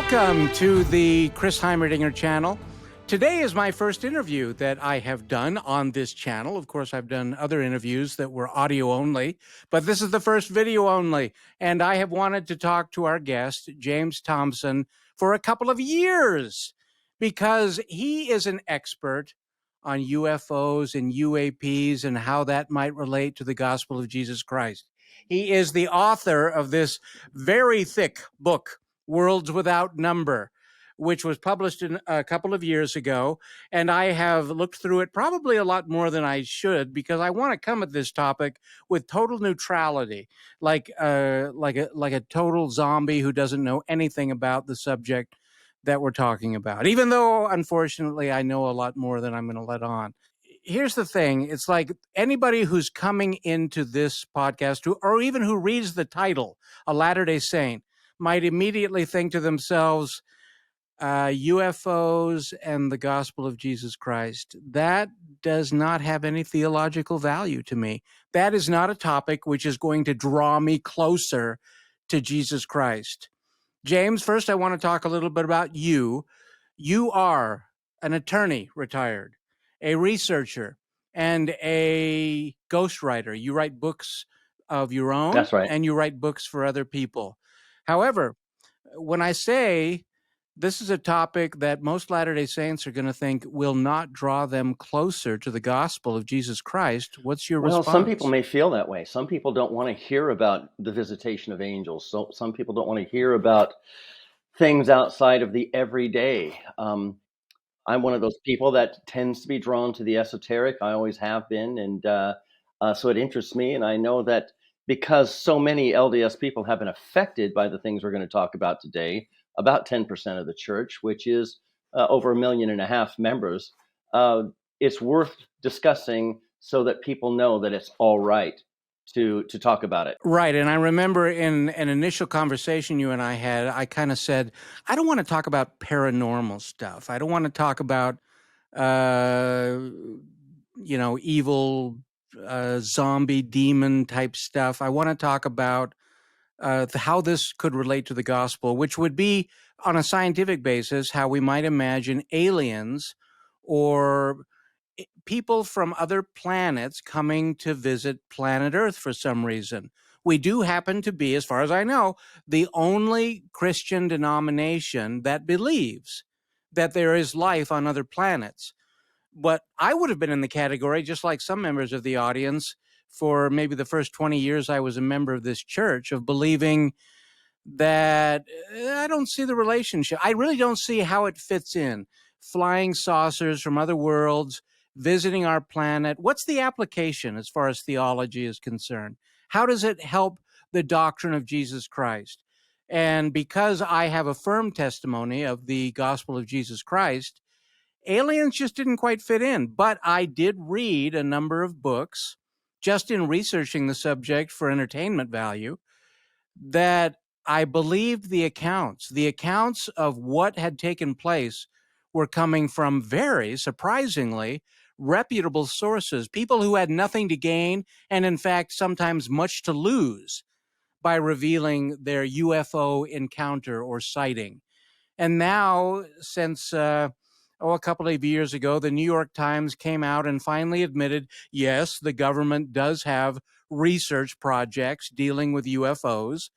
Welcome to the Chris Heimerdinger channel. Today is my first interview that I have done on this channel. Of course, I've done other interviews that were audio only, but this is the first video only. And I have wanted to talk to our guest, James Thompson, for a couple of years because he is an expert on UFOs and UAPs and how that might relate to the gospel of Jesus Christ. He is the author of this very thick book, Worlds Without Number, which was published a couple of years ago. And I have looked through it probably a lot more than I should because I want to come at this topic with total neutrality, like a total zombie who doesn't know anything about the subject that we're talking about, even though, unfortunately, I know a lot more than I'm going to let on. Here's the thing. It's like anybody who's coming into this podcast, or even who reads the title, a Latter-day Saint, might immediately think to themselves, UFOs and the gospel of Jesus Christ. That does not have any theological value to me. That is not a topic which is going to draw me closer to Jesus Christ. James, first I want to talk a little bit about you. You are an attorney, retired, a researcher, and a ghostwriter. You write books of your own. That's right. And you write books for other people. However, when I say this is a topic that most Latter-day Saints are going to think will not draw them closer to the gospel of Jesus Christ, what's your response? Well, some people may feel that way. Some people don't want to hear about the visitation of angels. So some people don't want to hear about things outside of the everyday. I'm one of those people that tends to be drawn to the esoteric. I always have been. And so it interests me. And I know that because so many LDS people have been affected by the things we're going to talk about today, about 10% of the church, which is over 1.5 million members, it's worth discussing so that people know that it's all right to talk about it. Right. And I remember in an initial conversation you and I had, I kind of said, I don't want to talk about paranormal stuff. I don't want to talk about, evil zombie demon type stuff. I want to talk about how this could relate to the gospel, which would be on a scientific basis, how we might imagine aliens or people from other planets coming to visit planet Earth for some reason. We do happen to be, as far as I know, the only Christian denomination that believes that there is life on other planets. But I would have been in the category, just like some members of the audience, for maybe the first 20 years I was a member of this church, of believing that I don't see the relationship. I really don't see how it fits in. Flying saucers from other worlds, visiting our planet. What's the application as far as theology is concerned? How does it help the doctrine of Jesus Christ? And because I have a firm testimony of the gospel of Jesus Christ, aliens just didn't quite fit in. But I did read a number of books just in researching the subject for entertainment value, that I believed the accounts of what had taken place were coming from very surprisingly reputable sources, people who had nothing to gain and, in fact, sometimes much to lose by revealing their UFO encounter or sighting. And now, since a couple of years ago, the New York Times came out and finally admitted, yes, the government does have research projects dealing with UFOs.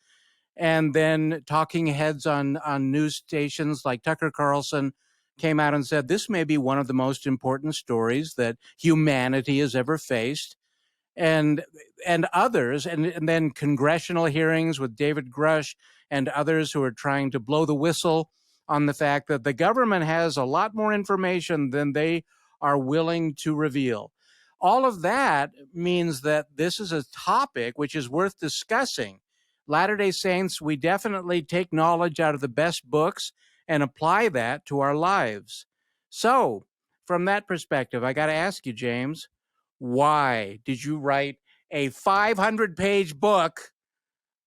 And then talking heads on news stations like Tucker Carlson came out and said, this may be one of the most important stories that humanity has ever faced. And others, and then congressional hearings with David Grush and others who are trying to blow the whistle on the fact that the government has a lot more information than they are willing to reveal. All of that means that this is a topic which is worth discussing. Latter-day Saints, we definitely take knowledge out of the best books and apply that to our lives. So, from that perspective, I got to ask you, James, why did you write a 500-page book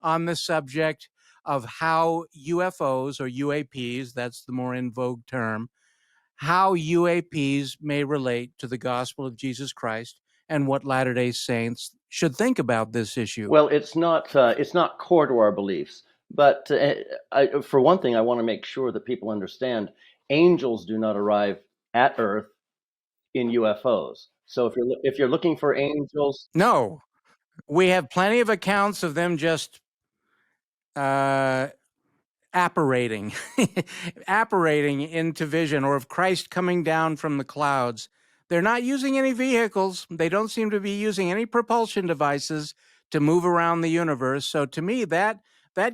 on the subject of how UFOs or UAPs, that's the more in vogue term, how UAPs may relate to the gospel of Jesus Christ and what Latter-day Saints should think about this issue? Well, it's not core to our beliefs, But for one thing, I want to make sure that people understand angels do not arrive at Earth in UFOs. So if you're looking for angels, No, we have plenty of accounts of them just apparating, apparating into vision, or of Christ coming down from the clouds. They're not using any vehicles. They don't seem to be using any propulsion devices to move around the universe. So to me, that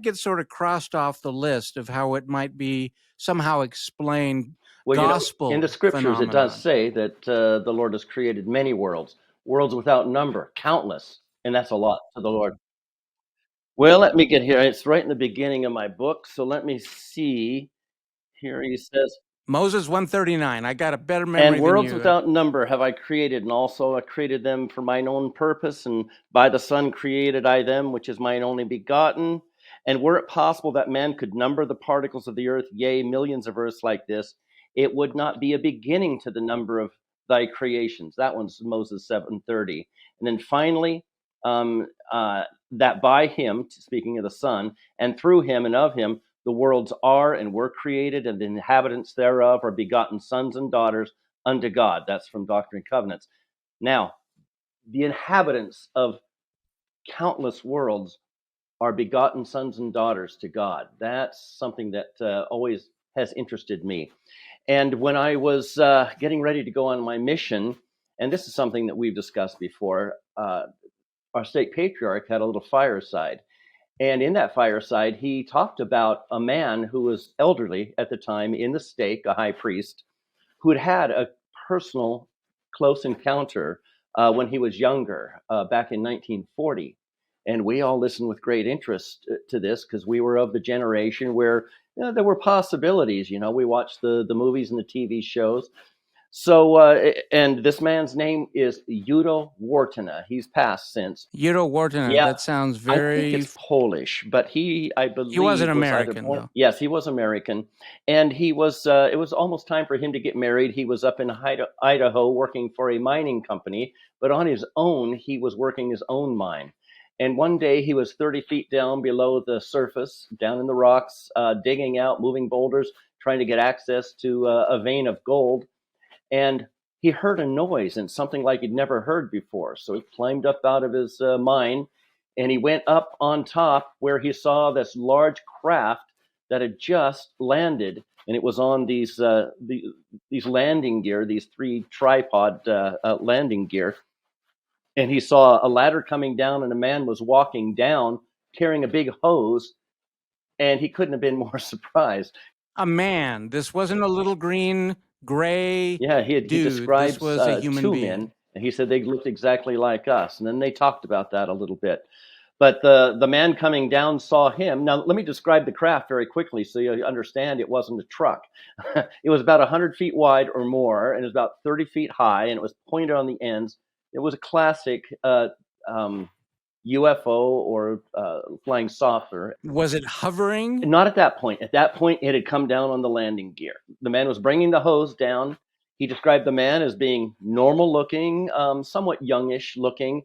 gets sort of crossed off the list of how it might be somehow explained well, in the gospel scriptures, it does phenomenon. say that the Lord has created many worlds, worlds without number, countless, and that's a lot to the Lord. Well, let me get here. It's right in the beginning of my book. So let me see. Here he says, Moses 139. I got a better and memory than worlds you. without number have I created, and also I created them for mine own purpose, and by the Son created I them, which is mine only begotten. And were it possible that man could number the particles of the earth, yea, millions of earths like this, it would not be a beginning to the number of thy creations. That one's Moses 7:30. And then finally, that by him, speaking of the Son, and through him and of him, the worlds are and were created, and the inhabitants thereof are begotten sons and daughters unto God. That's from Doctrine and Covenants. Now, the inhabitants of countless worlds are begotten sons and daughters to God. That's something that always has interested me. And when I was getting ready to go on my mission, and this is something that we've discussed before, our state patriarch had a little fireside. And in that fireside, he talked about a man who was elderly at the time in the stake, a high priest, who had a personal close encounter when he was younger, back in 1940. And we all listened with great interest to this because we were of the generation where there were possibilities. We watched the movies and the TV shows. So, and this man's name is Udo Wartina. He's passed since. Udo Wartina. Yeah, That sounds I think very. it's Polish, but I He was an believe, was either American, born. though. Yes, he was American, and he was. It was almost time for him to get married. He was up in Idaho working for a mining company, but on his own, he was working his own mine. And one day, he was 30 feet down below the surface, down in the rocks, digging out, moving boulders, trying to get access to a vein of gold, and he heard a noise and something like he'd never heard before. So he climbed up out of his mine, and he went up on top where he saw this large craft that had just landed, and it was on these landing gear, these three tripod landing gear. And he saw a ladder coming down, and a man was walking down carrying a big hose, and he couldn't have been more surprised. A man. This wasn't a little green, gray Yeah, he dude. describes This was a human two being. men, and he said they looked exactly like us. And then they talked about that a little bit. But the man coming down saw him. Now, let me describe the craft very quickly so you understand it wasn't a truck. It was about 100 feet wide or more, and it was about 30 feet high, and it was pointed on the ends. It was a classic UFO or flying saucer. Was it hovering? Not at that point. At that point, it had come down on the landing gear. The man was bringing the hose down. He described the man as being normal looking, somewhat youngish looking.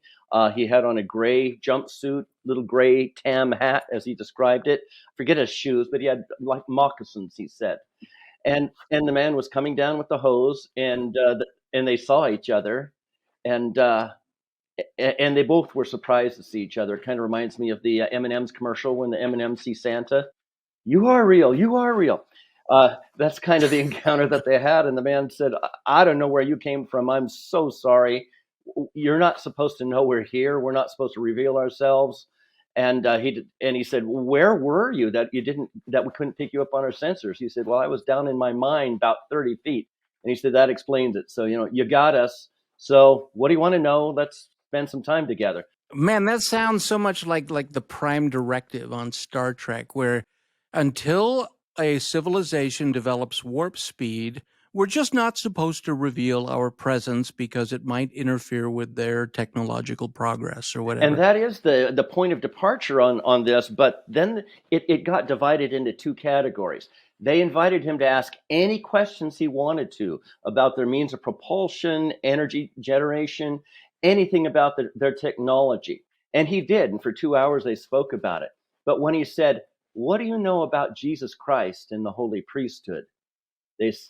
He had on a gray jumpsuit, little gray tam hat, as he described it. Forget his shoes, but he had like moccasins, he said. And the man was coming down with the hose, and they saw each other, and they both were surprised to see each other. It kind of reminds me of the M&M's commercial when the M&Ms see Santa. You are real. You are real. That's kind of the encounter that they had. And the man said, I don't know where you came from. I'm so sorry. You're not supposed to know we're here. We're not supposed to reveal ourselves. And he said, where were you that we couldn't pick you up on our sensors? He said, well, I was down in my mine about 30 feet. And he said, that explains it. So, you got us. So what do you want to know? Let's spend some time together. Man, that sounds so much like the Prime Directive on Star Trek, where until a civilization develops warp speed, we're just not supposed to reveal our presence because it might interfere with their technological progress or whatever. And that is the point of departure on this. But then it got divided into two categories. They invited him to ask any questions he wanted to about their means of propulsion, energy generation, anything about their technology. And he did. And for 2 hours, they spoke about it. But when he said, what do you know about Jesus Christ and the holy priesthood?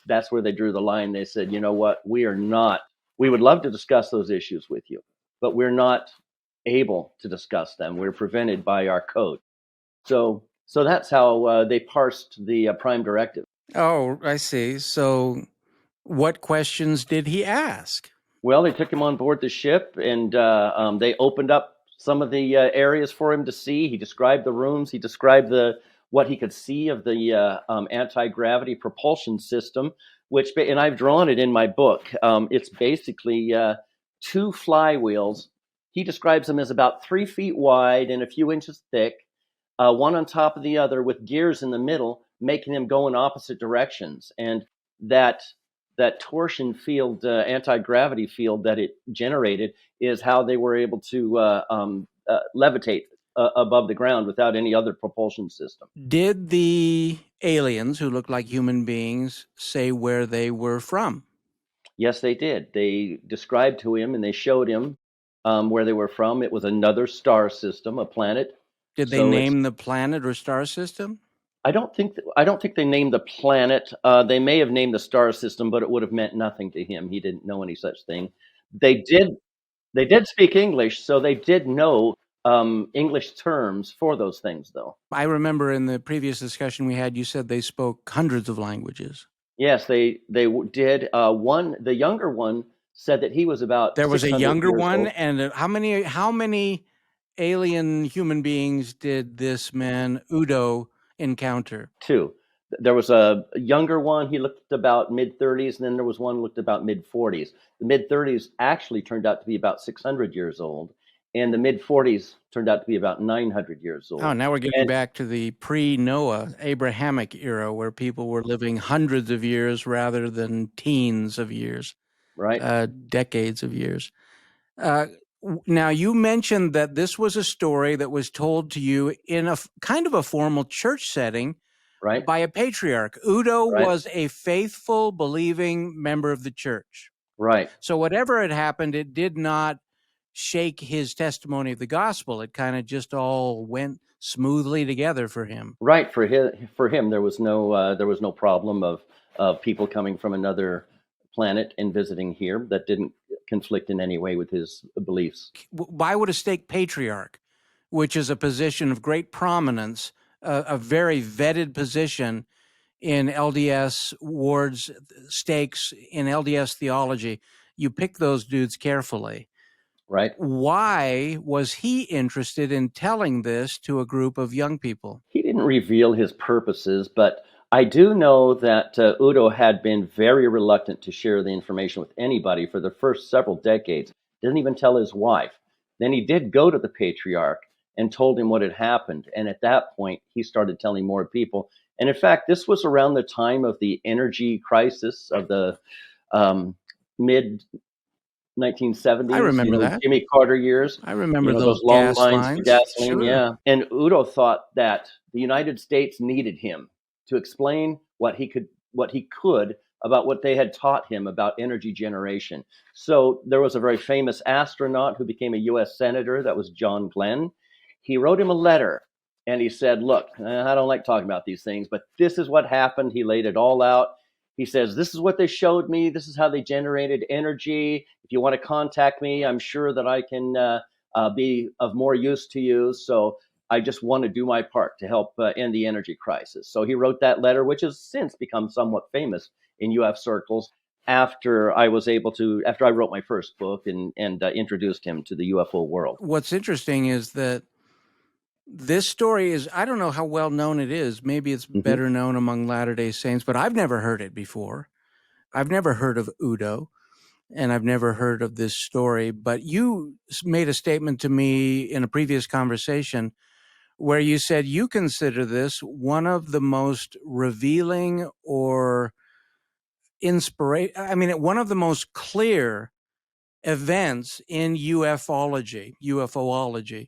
That's where they drew the line. They said, you know what, we would love to discuss those issues with you, but we're not able to discuss them. We're prevented by our code. So that's how they parsed the prime directive. Oh, I see. So what questions did he ask? Well, they took him on board the ship, and they opened up some of the areas for him to see. He described the rooms. He described what he could see of the anti-gravity propulsion system, and I've drawn it in my book. It's basically two flywheels. He describes them as about 3 feet wide and a few inches thick, one on top of the other, with gears in the middle, making them go in opposite directions. And that torsion field, anti-gravity field that it generated, is how they were able to levitate above the ground without any other propulsion system. Did the aliens, who looked like human beings, say where they were from? Yes, they did. They described to him and they showed him where they were from. It was another star system, a planet. Did they So name the planet or star system? I don't think they named the planet. They may have named the star system, but it would have meant nothing to him. He didn't know any such thing. They did speak English, so they did know English terms for those things, though. I remember in the previous discussion we had, you said they spoke hundreds of languages. Yes, they did. The younger one said that he was about There was a 600 younger years one, old. and how many alien human beings did this man Udo encounter? 2. There was a younger one. He looked about mid-30s, and then there was one who looked about mid-40s. The mid-30s actually turned out to be about 600 years old, and the mid-40s turned out to be about 900 years old. Oh, now we're getting And back to the pre-Noah Abrahamic era, where people were living hundreds of years rather than teens of years, right, decades of years. Now, you mentioned that this was a story that was told to you in a kind of a formal church setting right, by a patriarch. Udo right, was a faithful, believing member of the church. right. So whatever had happened, it did not shake his testimony of the gospel. It kind of just all went smoothly together for him. Right. For him, there was no problem of people coming from another planet and visiting here. That didn't conflict in any way with his beliefs. Why would a stake patriarch, which is a position of great prominence, a very vetted position in LDS wards, stakes in LDS theology, you pick those dudes carefully. Right. Why was he interested in telling this to a group of young people? He didn't reveal his purposes, but I do know that Udo had been very reluctant to share the information with anybody for the first several decades. Didn't even tell his wife. Then he did go to the patriarch and told him what had happened. And at that point, he started telling more people. And in fact, this was around the time of the energy crisis of the mid 1970s. I remember that. Jimmy Carter years. I remember Those those long gas lines for lines. gasoline. Sure. Yeah. And Udo thought that the United States needed him to explain what he could about what they had taught him about energy generation. So there was a very famous astronaut who became a U.S. Senator. That was John Glenn. He wrote him a letter and he said, look, I don't like talking about these things, but this is what happened. He laid it all out. He says, this is what they showed me. This is how they generated energy. If you want to contact me, I'm sure that I can be of more use to you. So I just want to do my part to help end the energy crisis. So he wrote that letter, which has since become somewhat famous in UF circles after I wrote my first book and introduced him to the UFO world. What's interesting is that this story is, I don't know how well known it is. Maybe it's better known among Latter-day Saints, but I've never heard it before. I've never heard of Udo, and I've never heard of this story. But you made a statement to me in a previous conversation where you said you consider this one of the most revealing or one of the most clear events in UFOlogy.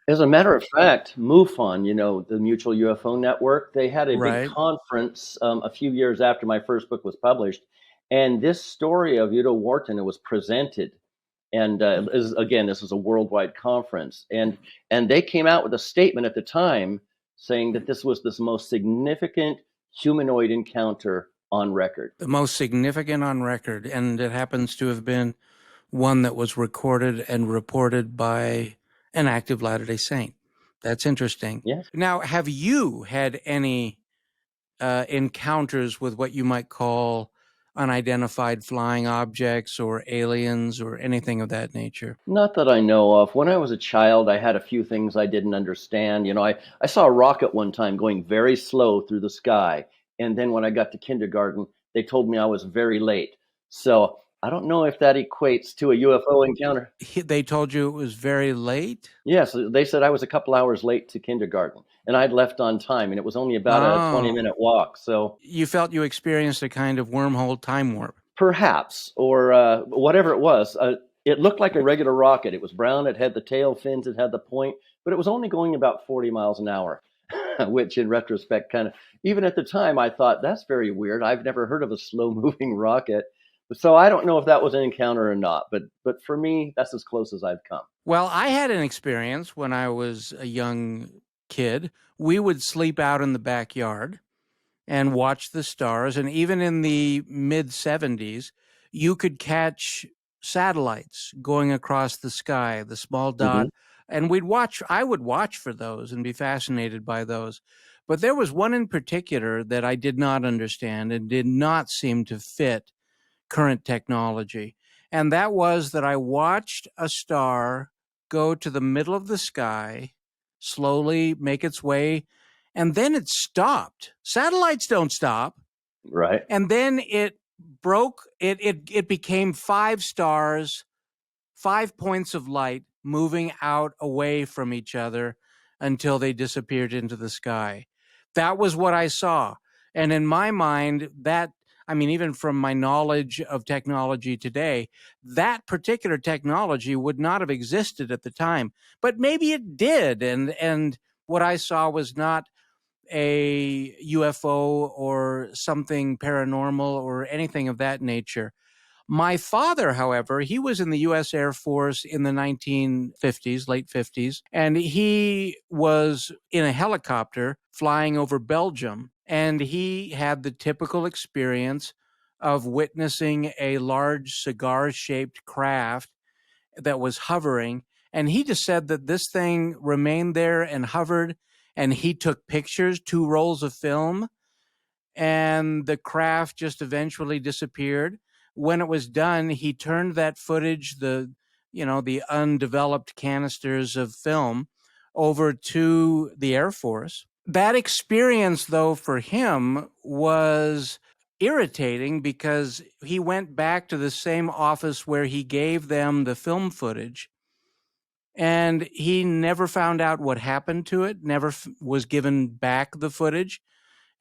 As a matter of fact, MUFON, the Mutual UFO Network, they had a Right. big conference a few years after my first book was published, and this story of Udo Wartina was presented. And this is a worldwide conference, and they came out with a statement at the time saying that this was the most significant humanoid encounter on record. The most significant on record, and it happens to have been one that was recorded and reported by an active Latter-day Saint. That's interesting. Yes. Now, have you had any encounters with what you might call unidentified flying objects or aliens or anything of that nature? Not that I know of. When I was a child, I had a few things I didn't understand. I saw a rocket one time going very slow through the sky. And then when I got to kindergarten, they told me I was very late. So I don't know if that equates to a UFO encounter. They told you it was very late? Yes, they said I was a couple hours late to kindergarten, and I'd left on time, and it was only about a 20-minute walk. So you felt you experienced a kind of wormhole time warp. perhaps, or whatever it was. It looked like a regular rocket. It was brown. It had the tail fins. It had the point, but it was only going about 40 miles an hour, which in retrospect even at the time, I thought, that's very weird. I've never heard of a slow-moving rocket. So I don't know if that was an encounter or not, but for me, that's as close as I've come. Well, I had an experience when I was a young kid. We would sleep out in the backyard and watch the stars. And even in the mid-70s, you could catch satellites going across the sky, the small dot. And I would watch for those and be fascinated by those. But there was one in particular that I did not understand and did not seem to fit current technology. And that was that I watched a star go to the middle of the sky, slowly make its way, and then it stopped. Satellites don't stop. Right. And then it broke, it became 5 stars, 5 points of light moving out away from each other until they disappeared into the sky. That was what I saw. And in my mind, even from my knowledge of technology today, that particular technology would not have existed at the time. But maybe it did. And what I saw was not a UFO or something paranormal or anything of that nature. My father, however, he was in the U.S. Air Force in the 1950s, late 50s, and he was in a helicopter flying over Belgium, and he had the typical experience of witnessing a large cigar-shaped craft that was hovering, and he just said that this thing remained there and hovered, and he took pictures, 2 rolls of film, and the craft just eventually disappeared. When it was done, he turned that footage, the undeveloped canisters of film, over to the Air Force. That experience, though, for him was irritating because he went back to the same office where he gave them the film footage, and he never found out what happened to it, never was given back the footage.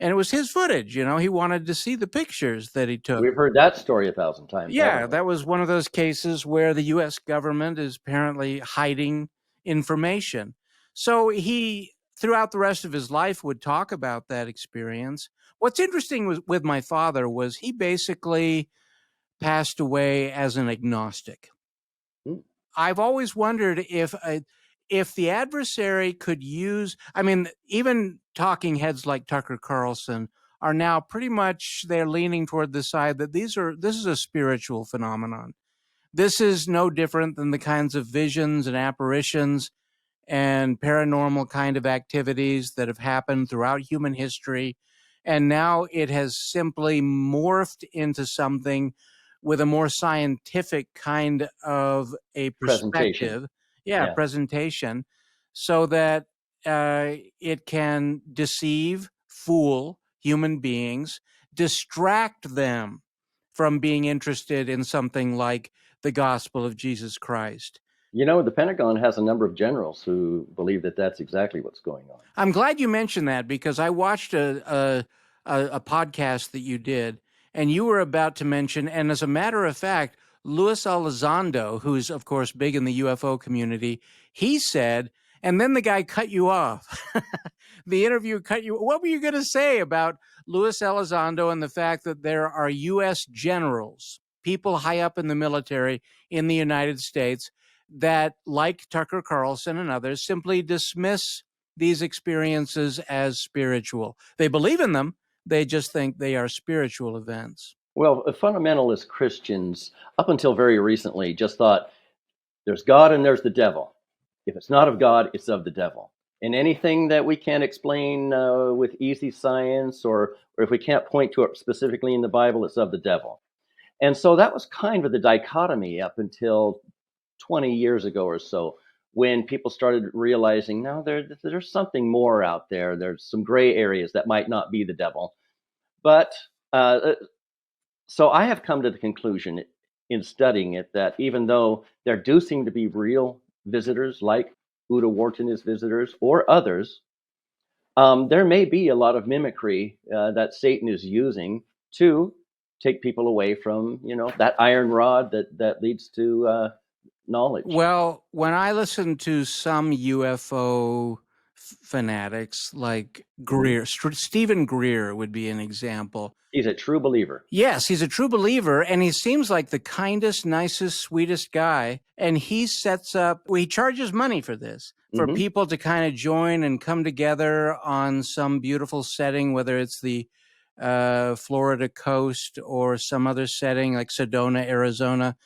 And it was his footage, he wanted to see the pictures that he took. We've heard that story 1,000 times. Yeah, that was one of those cases where the U.S. government is apparently hiding information. So he, throughout the rest of his life, would talk about that experience. What's interesting with my father was he basically passed away as an agnostic. I've always wondered if the adversary could use, even talking heads like Tucker Carlson are now pretty much, they're leaning toward the side that this is a spiritual phenomenon. This is no different than the kinds of visions and apparitions and paranormal kind of activities that have happened throughout human history. And now it has simply morphed into something with a more scientific kind of a perspective. Presentation, so that it can deceive, fool human beings, distract them from being interested in something like the gospel of Jesus Christ. The Pentagon has a number of generals who believe that that's exactly what's going on. I'm glad you mentioned that because I watched a podcast that you did, and you were about to mention, and as a matter of fact, Luis Elizondo, who's, of course, big in the UFO community, he said, and then the guy cut you off. The interview cut you. What were you going to say about Luis Elizondo and the fact that there are U.S. generals, people high up in the military in the United States, that, like Tucker Carlson and others, simply dismiss these experiences as spiritual. They believe in them. They just think they are spiritual events. Well, fundamentalist Christians, up until very recently, just thought there's God and there's the devil. If it's not of God, it's of the devil. And anything that we can't explain with easy science, or if we can't point to it specifically in the Bible, it's of the devil. And so that was kind of the dichotomy up until 20 years ago or so, when people started realizing, now there's something more out there. There's some gray areas that might not be the devil. But so I have come to the conclusion in studying it that even though there do seem to be real visitors like Udo Wartina's visitors or others, there may be a lot of mimicry that Satan is using to take people away from, that iron rod that leads to knowledge. Well, when I listen to some UFO fanatics like Greer, Stephen Greer would be an example. He's a true believer. Yes, he's a true believer, and he seems like the kindest, nicest, sweetest guy. And he sets up, well, he charges money for this, for people to kind of join and come together on some beautiful setting, whether it's the Florida coast or some other setting like Sedona, Arizona.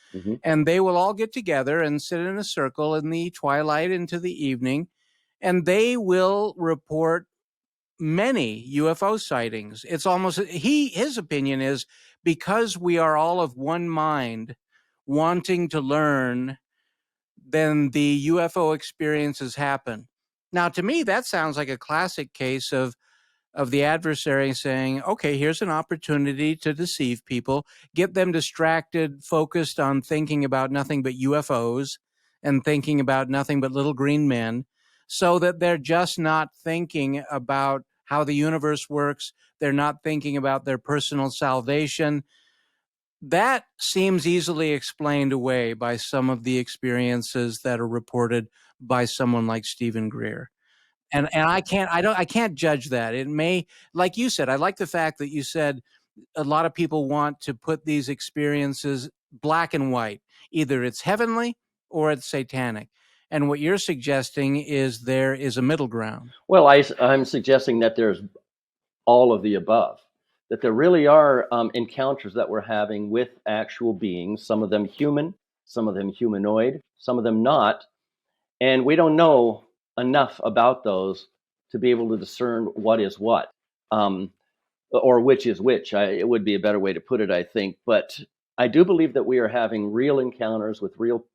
And they will all get together and sit in a circle in the twilight into the evening, and they will report many UFO sightings. It's almost, his opinion is, because we are all of one mind wanting to learn, then the UFO experiences happen. Now, to me, that sounds like a classic case of the adversary saying, okay, here's an opportunity to deceive people, get them distracted, focused on thinking about nothing but UFOs and thinking about nothing but little green men, so that they're just not thinking about how the universe works. They're not thinking about their personal salvation. That seems easily explained away by some of the experiences that are reported by someone like Stephen Greer. And I can't judge that. It may, like you said, I like the fact that you said a lot of people want to put these experiences black and white. Either it's heavenly or it's satanic. And what you're suggesting is there is a middle ground. Well, I'm suggesting that there's all of the above, that there really are encounters that we're having with actual beings, some of them human, some of them humanoid, some of them not. And we don't know enough about those to be able to discern what is what, or which is which. It would be a better way to put it, I think. But I do believe that we are having real encounters with real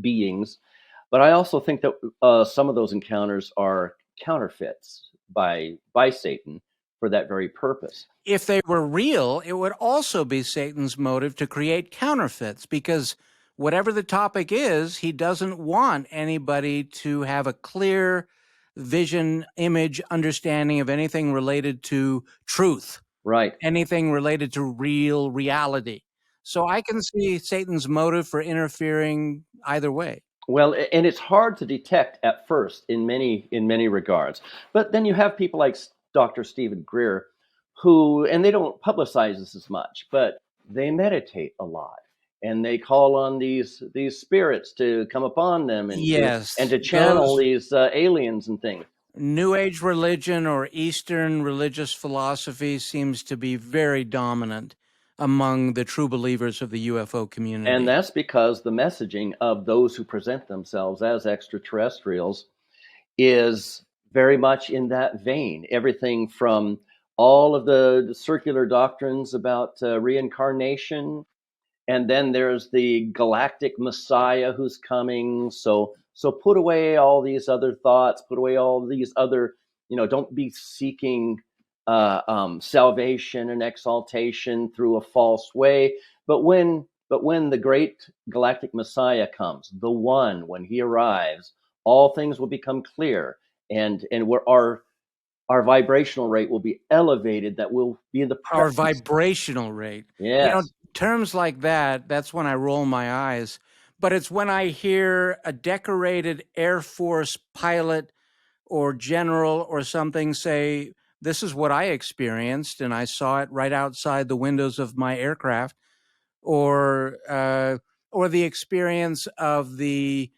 beings. But I also think that some of those encounters are counterfeits by Satan for that very purpose. If they were real, it would also be Satan's motive to create counterfeits, because whatever the topic is, he doesn't want anybody to have a clear vision, image, understanding of anything related to truth. Right. Anything related to real reality. So I can see Satan's motive for interfering either way. Well, and it's hard to detect at first in many regards. But then you have people like Dr. Stephen Greer, who, and they don't publicize this as much, but they meditate a lot, and they call on these spirits to come upon them, and to channel these aliens and things. New Age religion or Eastern religious philosophy seems to be very dominant among the true believers of the UFO community. And that's because the messaging of those who present themselves as extraterrestrials is very much in that vein. Everything from all of the circular doctrines about reincarnation, and then there's the galactic Messiah who's coming. So put away all these other thoughts, put away all these other, don't be seeking salvation and exaltation through a false way. But when the great galactic Messiah comes, the one, when he arrives, all things will become clear, and our vibrational rate will be elevated. That will be the presence. Our vibrational rate. Yes. Terms like that, that's when I roll my eyes. But it's when I hear a decorated Air Force pilot or general or something say, this is what I experienced, and I saw it right outside the windows of my aircraft, or the experience of the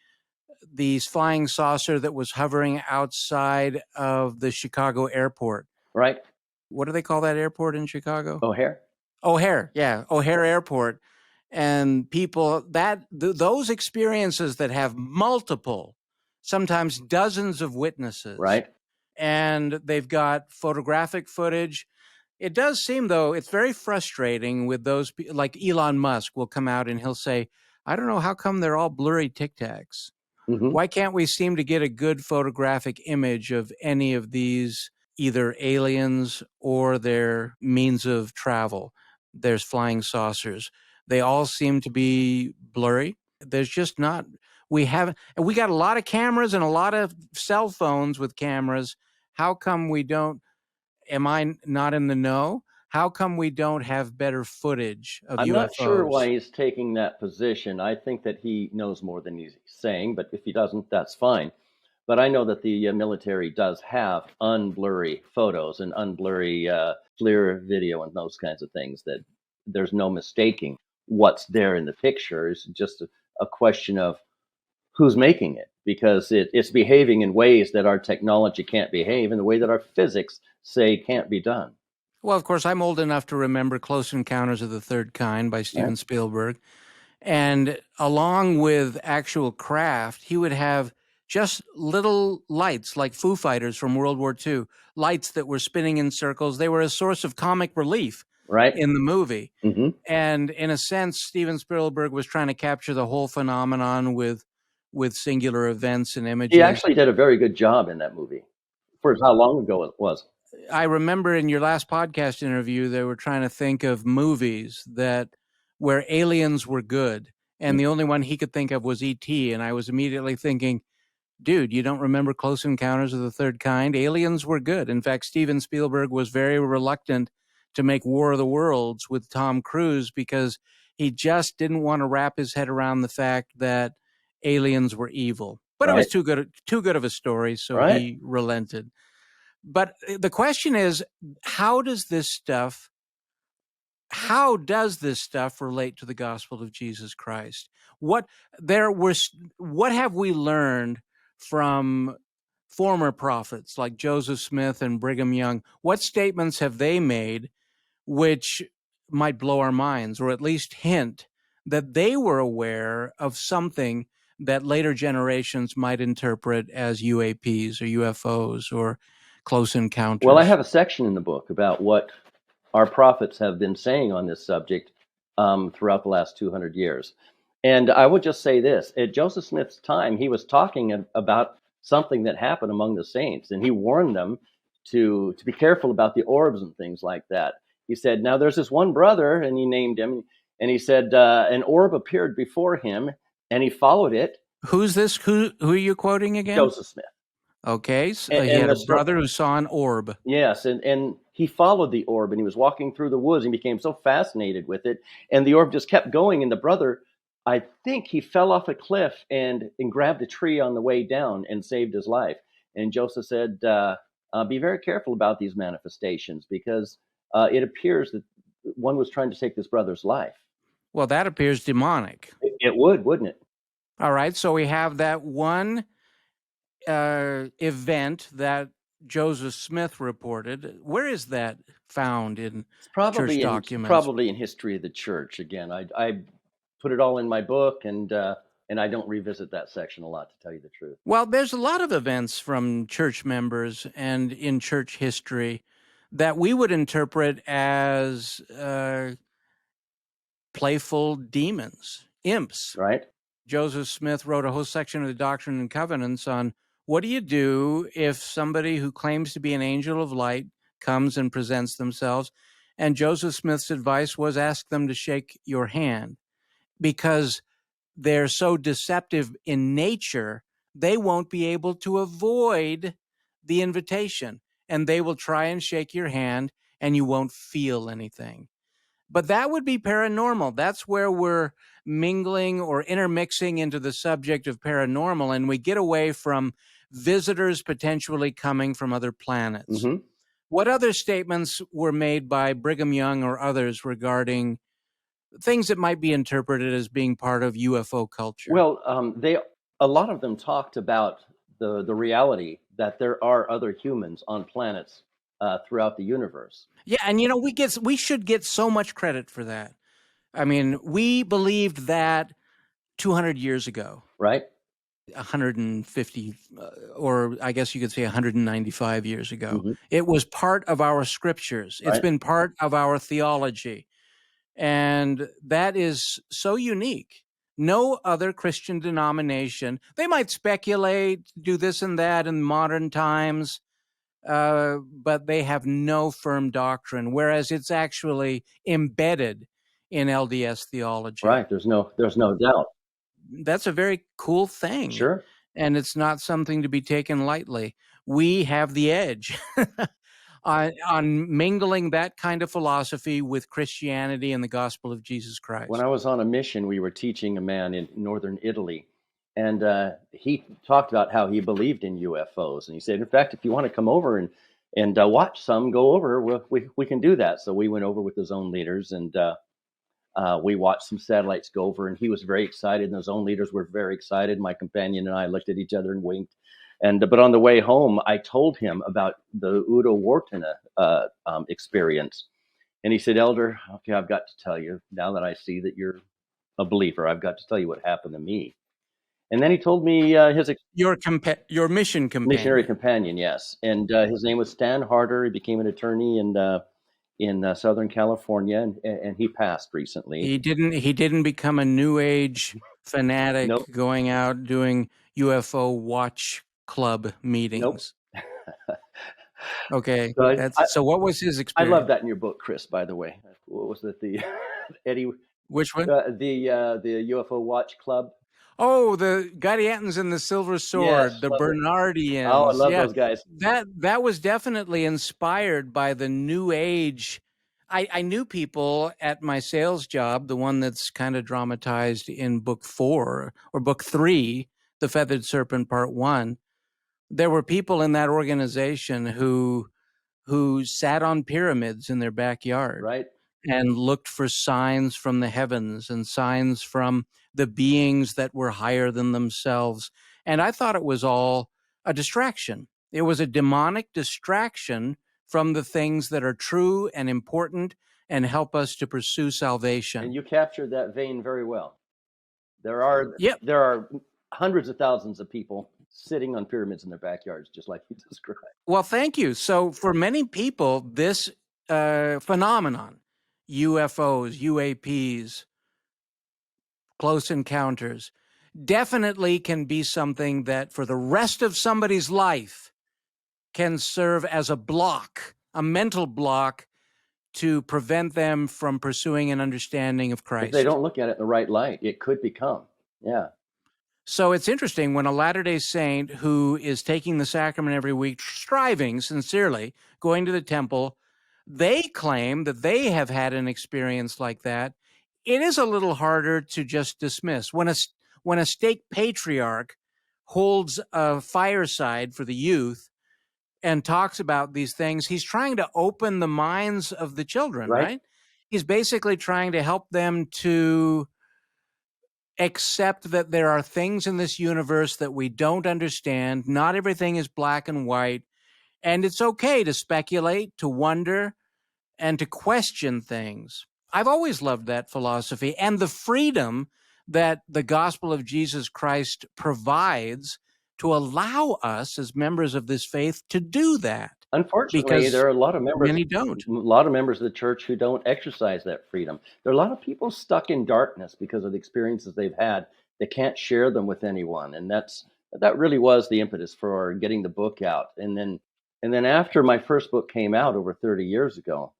these flying saucer that was hovering outside of the Chicago airport. Right. What do they call that airport in Chicago? O'Hare. O'Hare, yeah, O'Hare Airport. And people those experiences that have multiple, sometimes dozens of witnesses, Right. and they've got photographic footage. It does seem, though, it's very frustrating with those, like Elon Musk will come out and he'll say, I don't know how come they're all blurry Tic Tacs. Mm-hmm. Why can't we seem to get a good photographic image of any of these either aliens or their means of travel? There's flying saucers. They all seem to be blurry. There's just not, we got a lot of cameras and a lot of cell phones with cameras. How come we don't, am I not in the know? How come we don't have better footage of I'm not sure UFOs? why he's taking that position. I think that he knows more than he's saying, but if he doesn't, that's fine. But I know that the military does have unblurry photos and unblurry clear video and those kinds of things that there's no mistaking what's there in the picture. It's just a question of who's making it, because it's behaving in ways that our technology can't behave in the way that our physics say can't be done. Well, of course, I'm old enough to remember Close Encounters of the Third Kind by Steven Right. Spielberg. And along with actual craft, he would have just little lights like Foo Fighters from World War II, lights that were spinning in circles. They were a source of comic relief Right. in the movie. Mm-hmm. And in a sense, Steven Spielberg was trying to capture the whole phenomenon with singular events and images. He actually did a very good job in that movie for how long ago it was. I remember in your last podcast interview, they were trying to think of movies where aliens were good. And the only one he could think of was E.T. And I was immediately thinking, dude, you don't remember Close Encounters of the Third Kind? Aliens were good. In fact, Steven Spielberg was very reluctant to make War of the Worlds with Tom Cruise because he just didn't want to wrap his head around the fact that aliens were evil. But it was too good of a story, so he relented. But the question is, how does this stuff relate to the gospel of Jesus Christ? What have we learned from former prophets like Joseph Smith and Brigham Young? What statements have they made which might blow our minds, or at least hint that they were aware of something that later generations might interpret as UAPs or UFOs or close encounters? Well, I have a section in the book about what our prophets have been saying on this subject throughout the last 200 years. And I would just say this: at Joseph Smith's time, he was talking about something that happened among the saints, and he warned them to be careful about the orbs and things like that. He said, now there's this one brother, and he named him, and he said, an orb appeared before him, and he followed it. Who's this? Who are you quoting again? Joseph Smith. Okay, so he had a brother who saw an orb. Yes, and he followed the orb, and he was walking through the woods, and became so fascinated with it, and the orb just kept going, and the brother, I think he fell off a cliff and grabbed a tree on the way down and saved his life. And Joseph said, be very careful about these manifestations, because it appears that one was trying to take this brother's life. Well, that appears demonic. It would, wouldn't it? All right, so we have that one event that Joseph Smith reported. Where is that found in church documents? Probably in History of the Church. Again, I put it all in my book, and I don't revisit that section a lot, to tell you the truth. Well, there's a lot of events from church members and in church history that we would interpret as playful demons, imps. Right. Joseph Smith wrote a whole section of the Doctrine and Covenants on what do you do if somebody who claims to be an angel of light comes and presents themselves. And Joseph Smith's advice was ask them to shake your hand, because they're so deceptive in nature, they won't be able to avoid the invitation, and they will try and shake your hand and you won't feel anything. But that would be paranormal. That's where we're mingling or intermixing into the subject of paranormal, and we get away from visitors potentially coming from other planets. Mm-hmm. What other statements were made by Brigham Young or others regarding things that might be interpreted as being part of UFO culture? Well, a lot of them talked about the reality that there are other humans on planets throughout the universe. Yeah, and we should get so much credit for that. I mean, we believed that 200 years ago, Right? 150, or I guess you could say 195 years ago. Hmm. It was part of our scriptures. It's Right? been part of our theology. And that is so unique. No other Christian denomination, they might speculate, do this and that in modern times, but they have no firm doctrine, whereas it's actually embedded in LDS theology. Right. There's no doubt. That's a very cool thing, Sure. and it's not something to be taken lightly. We have the edge on mingling that kind of philosophy with Christianity and the gospel of Jesus When Christ. I was on a mission, we were teaching a man in northern Italy, and he talked about how he believed in UFOs. And he said, in fact, if you want to come over and watch some, go over. We can do that. So we went over with the zone leaders, and we watched some satellites go over. And he was very excited, and the zone leaders were very excited. My companion and I looked at each other and winked. And but on the way home, I told him about the Udo Wartina experience. And he said, Elder, okay, I've got to tell you, now that I see that you're a believer, I've got to tell you what happened to me. And then he told me his Your mission missionary companion. companion, yes. And his name was Stan Harder. He became an attorney in Southern California, and he passed recently. He didn't become a New Age fanatic Nope. going out doing UFO watch club Nope. meetings. Okay, So so what was his I experience? love that in your book, Chris, by the way. What was it? The Eddie, Which one? the UFO Watch Club. Oh, the Gadiantons and the Silver Sword, Yes, the love it. Bernardians. Oh, I love Yeah, those guys. that was definitely inspired by the New Age. I knew people at my sales job, the one that's kind of dramatized in book 4 or book 3, The Feathered Serpent Part 1. There were people in that organization who sat on pyramids in their backyard Right? and looked for signs from the heavens and signs from the beings that were higher than themselves. And I thought it was all a distraction. It was a demonic distraction from the things that are true and important and help us to pursue salvation. And you captured that vein very well. There are Yep. there are hundreds of thousands of people sitting on pyramids in their backyards, just like you described. Well, thank you. So for many people, this phenomenon, UFOs, UAPs, close encounters, definitely can be something that for the rest of somebody's life can serve as a block, a mental block to prevent them from pursuing an understanding of Christ. If they don't look at it in the right light, it could become. Yeah. So it's interesting when a Latter-day Saint who is taking the sacrament every week, striving sincerely, going to the temple, they claim that they have had an experience like that. It is a little harder to just dismiss. When a stake patriarch holds a fireside for the youth and talks about these things, he's trying to open the minds of the children, right? He's basically trying to help them to accept that there are things in this universe that we don't understand. Not everything is black and white. And it's okay to speculate, to wonder, and to question things. I've always loved that philosophy and the freedom that the gospel of Jesus Christ provides to allow us as members of this faith to do that. Unfortunately, Because there are a lot of members. many don't. A lot of members of the church who don't exercise that freedom. There are a lot of people stuck in darkness because of the experiences they've had. They can't share them with anyone, and that really was the impetus for getting the book out. And then after my first book came out over 30 years ago,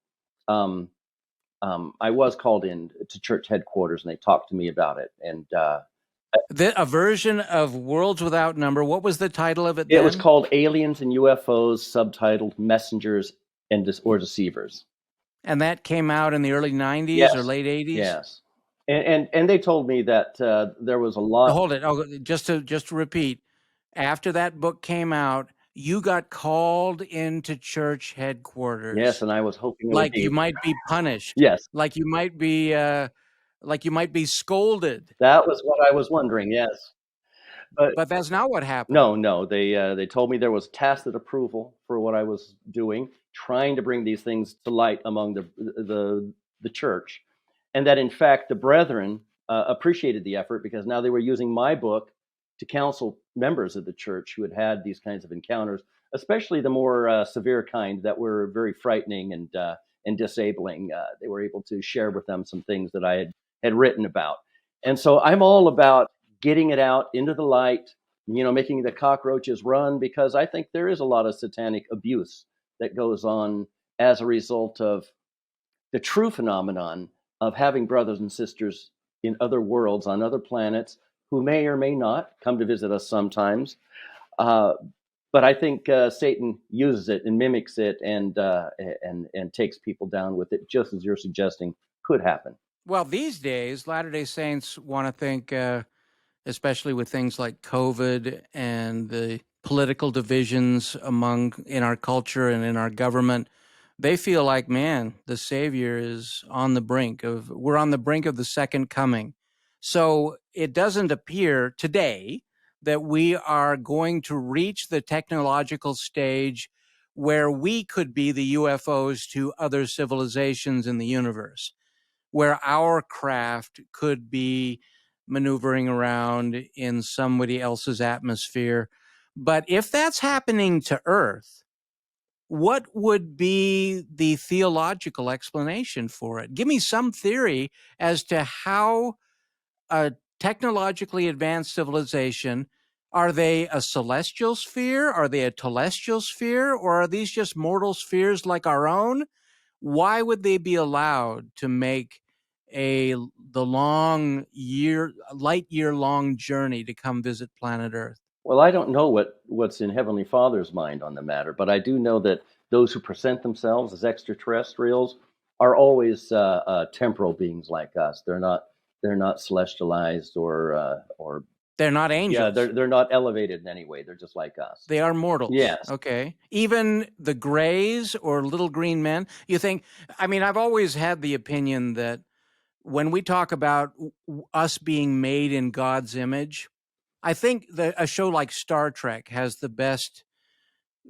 I was called in to church headquarters, and they talked to me about it. And A version of Worlds Without Number, what was the title of it it then? was called Aliens and UFOs, subtitled Messengers or Deceivers. And that came out in the early 90s Yes. or late 80s? Yes. And they told me that there was a lot. Hold it. Oh, just to repeat, after that book came out, you got called into church headquarters. Yes, and I was hoping it would like be. you might be punished. Yes. Like you might be scolded. That was what I was wondering. Yes. But But that's not what happened. no, they told me there was tacit approval for what I was doing, trying to bring these things to light among the church, and that in fact the brethren appreciated the effort because now they were using my book to counsel members of the church who had had these kinds of encounters, especially the more severe kind that were very frightening and disabling. They were able to share with them some things that I had written about, and so I'm all about getting it out into the light, making the cockroaches run, because I think there is a lot of satanic abuse that goes on as a result of the true phenomenon of having brothers and sisters in other worlds, on other planets, who may or may not come to visit us sometimes. Uh, but I think Satan uses it and mimics it and takes people down with it, just as you're suggesting could happen. Well, these days, Latter-day Saints want to think, especially with things like COVID and the political divisions in our culture and in our government, they feel like, man, the Savior is on the brink of, we're on the brink of the second coming. So it doesn't appear today that we are going to reach the technological stage where we could be the UFOs to other civilizations in the universe, where our craft could be maneuvering around in somebody else's atmosphere. But if that's happening to Earth, what would be the theological explanation for it? Give me some theory as to how a technologically advanced civilization, are they a celestial sphere? Are they a telestial sphere? Or are these just mortal spheres like our own? Why would they be allowed to make the light year long journey to come visit planet Earth? Well, I don't know what's in Heavenly Father's mind on the matter, but I do know that those who present themselves as extraterrestrials are always temporal beings like us. They're not celestialized or They're not yeah, angels. they're not elevated in any way. They're just like us. They are mortals. Yes. Okay. Even the grays or little green men, you think, I mean, I've always had the opinion that when we talk about us being made in God's image, I think that a show like Star Trek has the best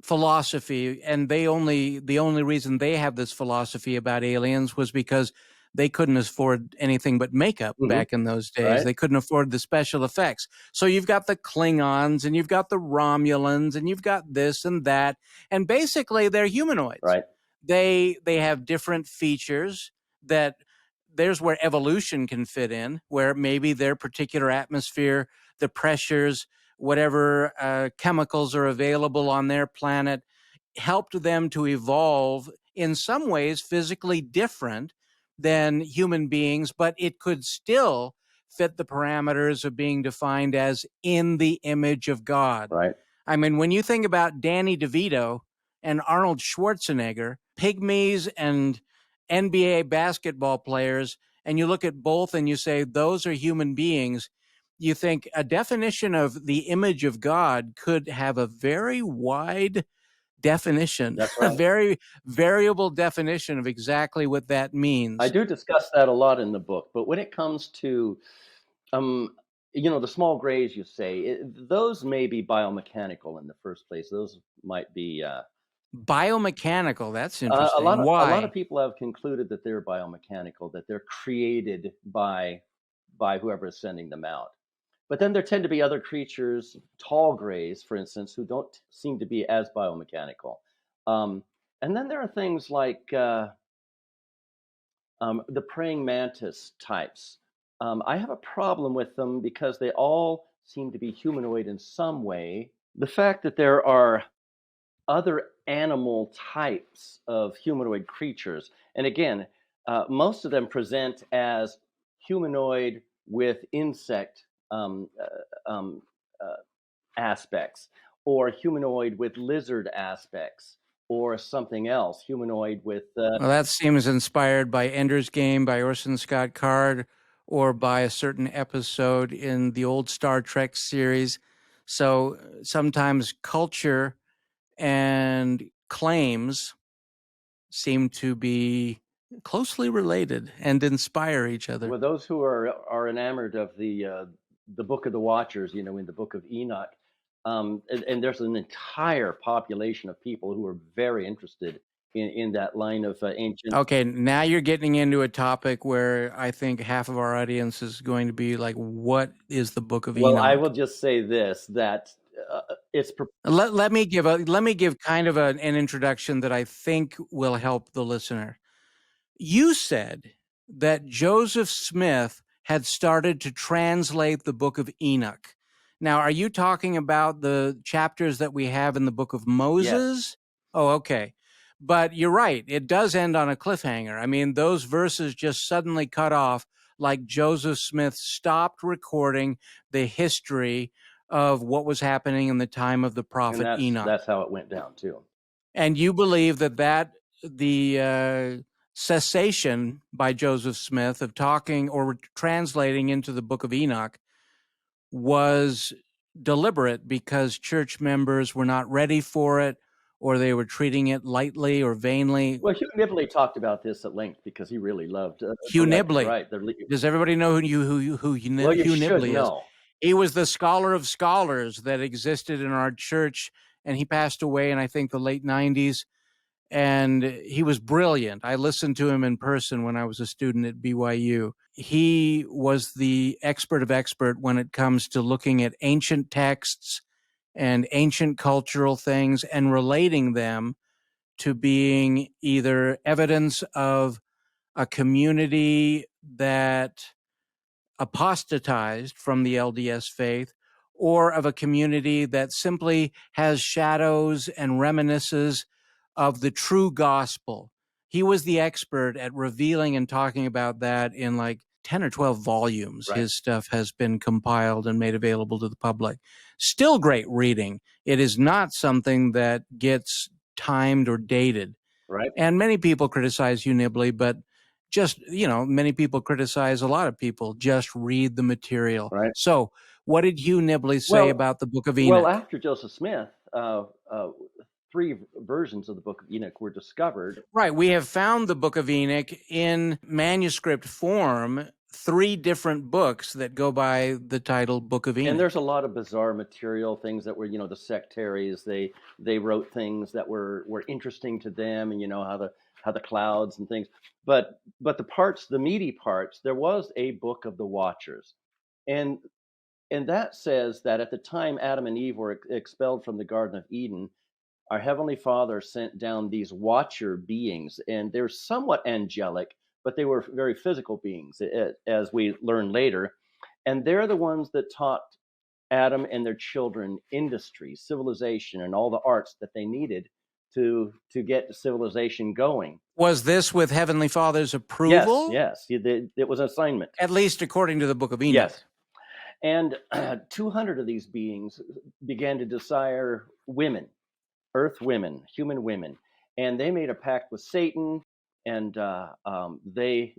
philosophy, and the only reason they have this philosophy about aliens was because they couldn't afford anything but makeup Hmm. back in those days. Right. They couldn't afford the special effects. So you've got the Klingons and you've got the Romulans and you've got this and that, and basically they're humanoids. Right. They have different features that there's where evolution can fit in, where maybe their particular atmosphere, the pressures, whatever chemicals are available on their planet, helped them to evolve in some ways physically different than human beings, but it could still fit the parameters of being defined as in the image of God. Right. I mean, when you think about Danny DeVito and Arnold Schwarzenegger, pygmies and NBA basketball players, and you look at both and you say, those are human beings, you think a definition of the image of God could have a very wide definition, That's a right. very variable definition of exactly what that I means. do discuss that a lot in the book, but when it comes to um, the small grays, you say those may be biomechanical in the first place. Those might be. Biomechanical, that's A lot interesting. of a lot of Why? people have concluded that they're biomechanical, that they're created by whoever is sending them out. But then there tend to be other creatures, tall grays, for instance, who don't seem to be as biomechanical. Um, and then there are things like the praying mantis types. I have a problem with them because they all seem to be humanoid in some way. The fact that there are other animal types of humanoid creatures. And again, most of them present as humanoid with insect uh, aspects, or humanoid with lizard aspects, or something else, humanoid with. Well, that seems inspired by Ender's Game by Orson Scott Card or by a certain episode in the old Star Trek series. So sometimes culture and claims seem to be closely related and inspire each other. Well, those who are enamored of the Book of the Watchers, in the Book of Enoch. And there's an entire population of people who are very interested in that line of ancient. Okay, now you're getting into a topic where I think half of our audience is going to be like, what is the Book of Well, I Enoch? will just say this, that it's Let me give kind of an introduction that I think will help the listener. You said that Joseph Smith had started to translate the Book of Enoch. Now, are you talking about the chapters that we have in the Book of Moses? Oh, okay. But you're right. It does end on a cliffhanger. I mean, those verses just suddenly cut off, like Joseph Smith stopped recording the history of what was happening in the time of the and prophet Enoch. that's how it went down too. And you believe that the cessation by Joseph Smith of talking or translating into the Book of Enoch was deliberate because church members were not ready for it, or they were treating it lightly or vainly. Well, Hugh Nibley talked about this at length because he really loved Hugh Nibley. right. Does everybody know who Well, you Hugh should Nibley is? know. He was the scholar of scholars that existed in our church, and he passed away in, I think, the late 90s. And he was brilliant. I listened to him in person when I was a student at BYU. He was the expert of expert when it comes to looking at ancient texts and ancient cultural things and relating them to being either evidence of a community that apostatized from the LDS faith, or of a community that simply has shadows and reminiscences of the true gospel. He was the expert at revealing and talking about that in like 10 or 12 volumes. Right. His stuff has been compiled and made available to the public. Still great reading. It is not something that gets timed or dated. Right. And many people criticize Hugh Nibley, but just, many people criticize a lot of people. Just read the material. Right. So what did Hugh Nibley say about the Book of Enoch? Well, after Joseph Smith, 3 versions of the Book of Enoch were discovered. Right. We have found the Book of Enoch in manuscript form, 3 different books that go by the title Book of Enoch. And there's a lot of bizarre material, things that were, the sectaries, they wrote things that were interesting to them, and how the clouds and things. But the meaty parts, there was a Book of the Watchers. And that says that at the time Adam and Eve were expelled from the Garden of Eden, our Heavenly Father sent down these watcher beings, and they're somewhat angelic, but they were very physical beings, as we learn later. And they're the ones that taught Adam and their children industry, civilization, and all the arts that they needed to get civilization going. Was this with Heavenly Father's approval? Yes. It was an assignment. At least according to the Book of Enoch. Yes. And 200 of these beings began to desire women, earth women, human women. And they made a pact with Satan, and they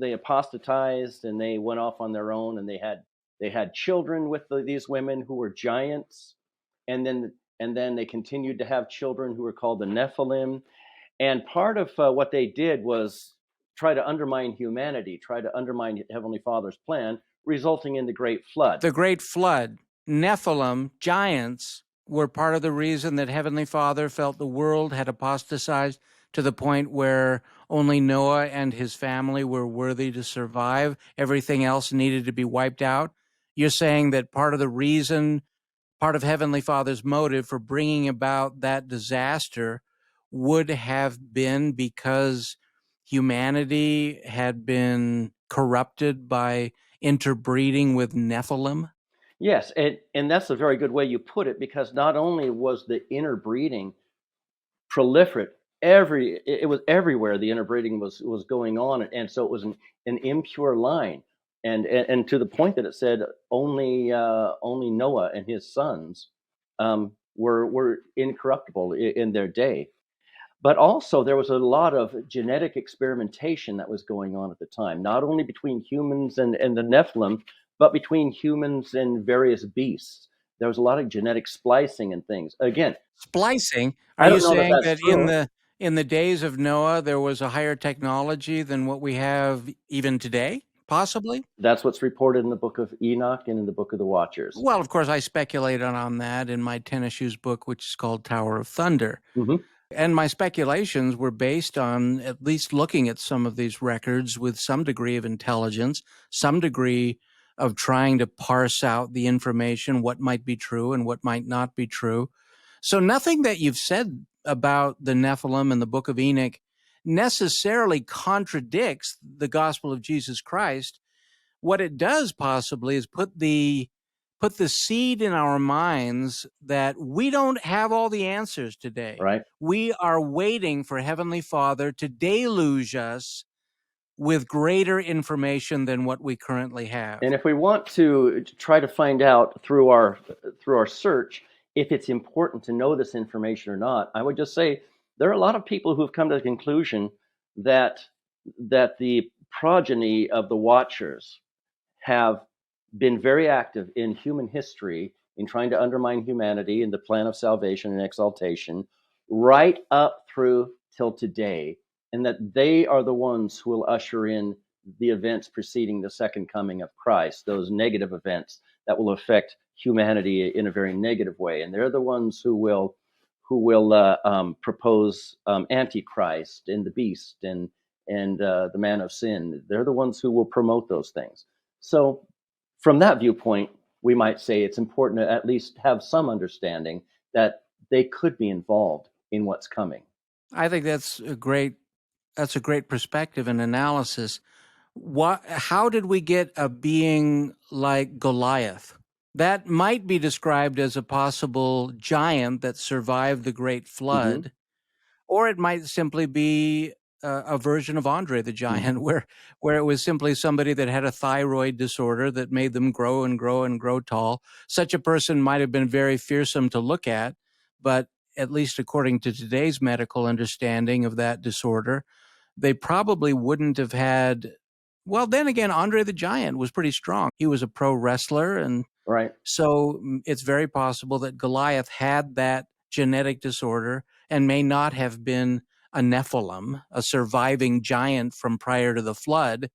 apostatized, and they went off on their own, and they had children with these women who were giants, and then they continued to have children who were called the Nephilim. And part of what they did was try to undermine humanity, try to undermine Heavenly Father's plan, resulting in the Great Flood. The Great Flood. Nephilim, giants, were part of the reason that Heavenly Father felt the world had apostatized to the point where only Noah and his family were worthy to survive. Everything else needed to be wiped out. You're saying that part of the reason, part of Heavenly Father's motive for bringing about that disaster would have been because humanity had been corrupted by interbreeding with Nephilim? Yes, and that's a very good way you put it, because not only was the interbreeding proliferate, it was everywhere. The interbreeding was going on, and so it was an impure line, and to the point that it said only Noah and his sons were incorruptible in their day. But also there was a lot of genetic experimentation that was going on at the time, not only between humans and the Nephilim, but between humans and various beasts. There was a lot of genetic splicing and things. Again, splicing. Are you saying that in the days of Noah there was a higher technology than what we have even today? Possibly. That's what's reported in the book of Enoch and in the book of the Watchers. Well, of course, I speculated on that in my Tennis Shoes book, which is called Tower of Thunder. Mm-hmm. And my speculations were based on at least looking at some of these records with some degree of intelligence, some degree of trying to parse out the information, what might be true and what might not be true. So nothing that you've said about the Nephilim and the Book of Enoch necessarily contradicts the gospel of Jesus Christ. What it does possibly is put the seed in our minds that we don't have all the answers today. Right. We are waiting for Heavenly Father to deluge us with greater information than what we currently have. And if we want to try to find out through our search if it's important to know this information or not, I would just say there are a lot of people who have come to the conclusion that the progeny of the Watchers have been very active in human history in trying to undermine humanity and the plan of salvation and exaltation right up through till today, and that they are the ones who will usher in the events preceding the second coming of Christ, those negative events that will affect humanity in a very negative way. And they're the ones who will propose Antichrist and the beast and the man of sin. They're the ones who will promote those things. So from that viewpoint, we might say it's important to at least have some understanding that they could be involved in what's coming. I think that's a great perspective and analysis. How did we get a being like Goliath? That might be described as a possible giant that survived the Great Flood, Mm-hmm. or it might simply be a version of Andre the Giant, where it was simply somebody that had a thyroid disorder that made them grow and grow and grow tall. Such a person might have been very fearsome to look at, but at least according to today's medical understanding of that disorder, they probably wouldn't have had. Well, then again, Andre the Giant was pretty strong. He was a pro wrestler, and Right. so it's very possible that Goliath had that genetic disorder and may not have been a Nephilim, a surviving giant from prior to the flood.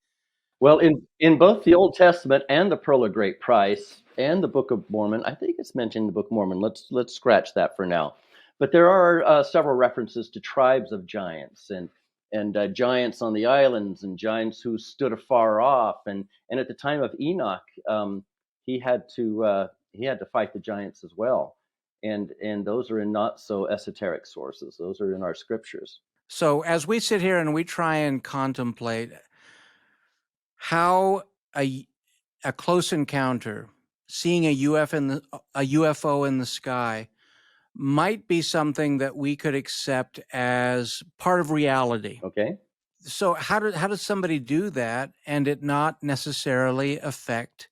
Well, in both the Old Testament and the Pearl of Great Price and the Book of Mormon, I think it's mentioned in the Book of Mormon. Let's scratch that for now. But there are several references to tribes of giants and giants on the islands and giants who stood afar off. And at the time of Enoch, he had to fight the giants as well. And those are in not so esoteric sources. Those are in our scriptures. So as we sit here and we try and contemplate how a close encounter, seeing a UFO in the sky, might be something that we could accept as part of reality. Okay. So how does somebody do that and it not necessarily affect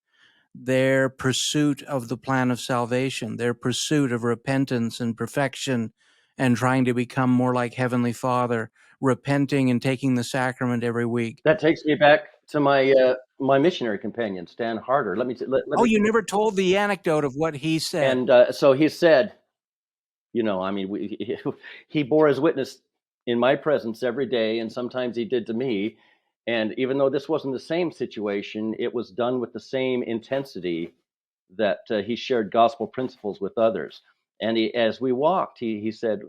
their pursuit of the plan of salvation, their pursuit of repentance and perfection and trying to become more like Heavenly Father, repenting and taking the sacrament every week? That takes me back to my my missionary companion, Stan Harder. You never told the anecdote of what he said. And so he said, he bore his witness in my presence every day, and sometimes he did to me. And even though this wasn't the same situation, it was done with the same intensity that he shared gospel principles with others. And as we walked, he said,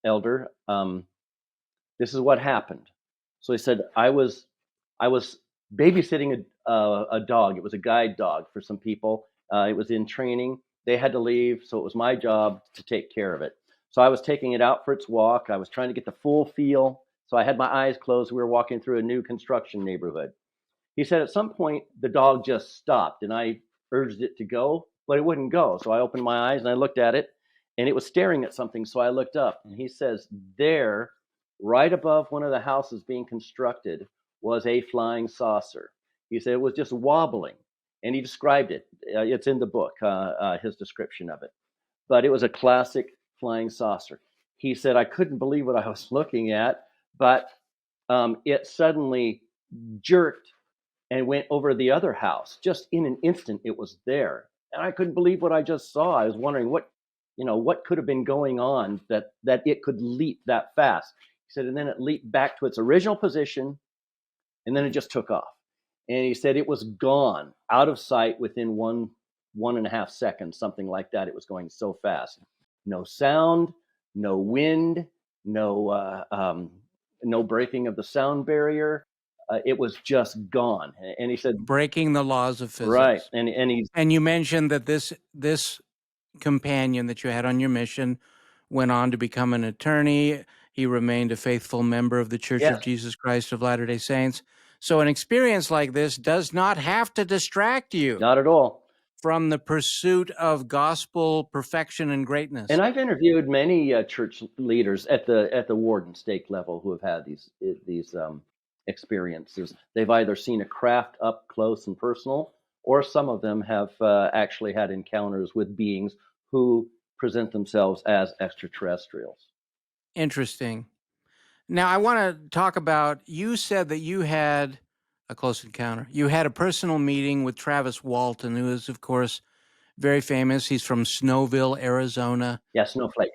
"Elder, this is what happened." So he said, I was babysitting a dog. It was a guide dog for some people. It was in training. They had to leave, so it was my job to take care of it. So I was taking it out for its walk. I was trying to get the full feel. So I had my eyes closed. We were walking through a new construction neighborhood. He said at some point, the dog just stopped, and I urged it to go, but it wouldn't go. So I opened my eyes and I looked at it, and it was staring at something. So I looked up, and he says, there, right above one of the houses being constructed, was a flying saucer. He said it was just wobbling, and he described it. It's in the book, his description of it. But it was a classic flying saucer. He said, I couldn't believe what I was looking at, but it suddenly jerked and went over the other house. Just in an instant, it was there. And I couldn't believe what I just saw. I was wondering what could have been going on that it could leap that fast. He said, and then it leaped back to its original position, and then it just took off. and he said it was gone, out of sight within 1.5 seconds, something like that. It was going so fast. No sound, no wind, no breaking of the sound barrier. It was just gone. And he said, breaking the laws of right. physics. And you mentioned that this companion that you had on your mission went on to become an attorney. He remained a faithful member of the Church yes, of Jesus Christ of Latter-day Saints. So an experience like this does not have to distract you not at all. from the pursuit of gospel perfection and greatness. And I've interviewed many church leaders at the ward and stake level who have had these experiences. They've either seen a craft up close and personal, or some of them have actually had encounters with beings who present themselves as extraterrestrials. Interesting. Now, I want to talk about, you said that you had a close encounter. You had a personal meeting with Travis Walton, who is, of course, very famous. He's from Snowville, Arizona. Yeah, Snowflake.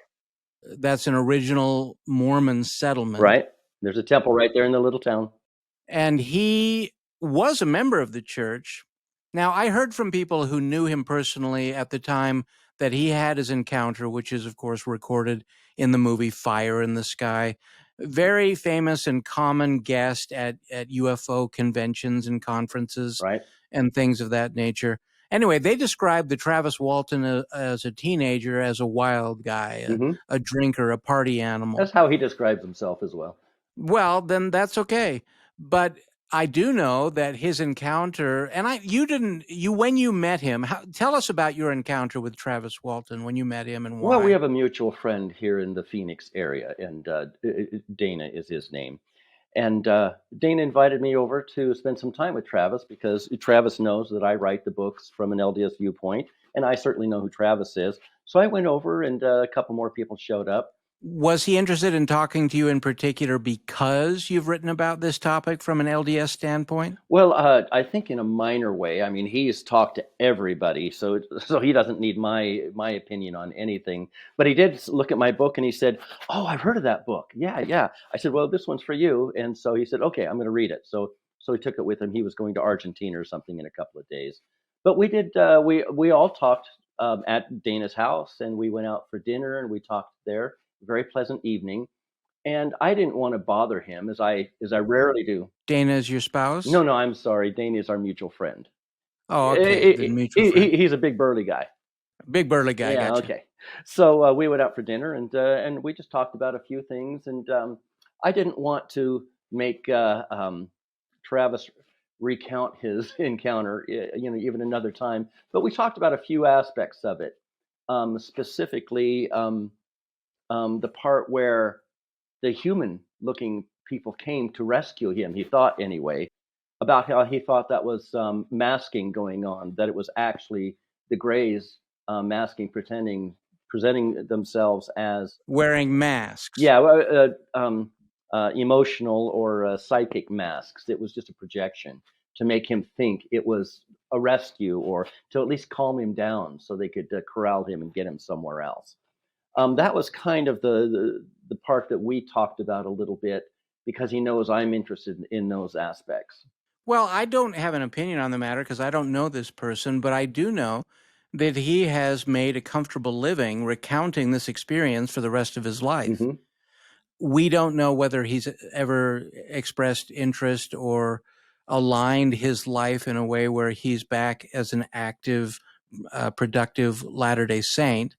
That's an original Mormon settlement. Right. There's a temple right there in the little town. And he was a member of the church. Now, I heard from people who knew him personally at the time that he had his encounter, which is, of course, recorded in the movie Fire in the Sky. Very famous and common guest at UFO conventions and conferences, right, and things of that nature. Anyway, they described the Travis Walton as a teenager as a wild guy, a drinker, a party animal. That's how he describes himself as well. Well, then that's okay. But I do know that his encounter, and when you met him, tell us about your encounter with Travis Walton when you met him and why. Well, we have a mutual friend here in the Phoenix area, and Dana is his name. And Dana invited me over to spend some time with Travis because Travis knows that I write the books from an LDS viewpoint, and I certainly know who Travis is. So I went over, and a couple more people showed up. Was he interested in talking to you in particular because you've written about this topic from an LDS standpoint? Well, I think in a minor way. I mean, he's talked to everybody, so he doesn't need my opinion on anything. But he did look at my book and he said, "Oh, I've heard of that book. Yeah." I said, "Well, this one's for you." And so he said, "Okay, I'm going to read it." So he took it with him. He was going to Argentina or something in a couple of days. But we did. We all talked at Dana's house, and we went out for dinner and we talked there. Very pleasant evening. And I didn't want to bother him as I rarely do. Dana is your spouse? No, I'm sorry. Dana is our mutual friend. Oh, okay. The mutual friend. He's a big burly guy. Big burly guy. Yeah, gotcha. Okay. So we went out for dinner and we just talked about a few things. And I didn't want to make Travis recount his encounter, even another time. But we talked about a few aspects of it, specifically the part where the human-looking people came to rescue him, he thought anyway, about how he thought that was masking going on, that it was actually the Greys masking, presenting themselves as wearing masks. Yeah, emotional or psychic masks. It was just a projection to make him think it was a rescue, or to at least calm him down so they could corral him and get him somewhere else. That was kind of the part that we talked about a little bit, because he knows I'm interested in those aspects. Well, I don't have an opinion on the matter because I don't know this person, but I do know that he has made a comfortable living recounting this experience for the rest of his life. We don't know whether he's ever expressed interest or aligned his life in a way where he's back as an active, productive Latter-day Saint.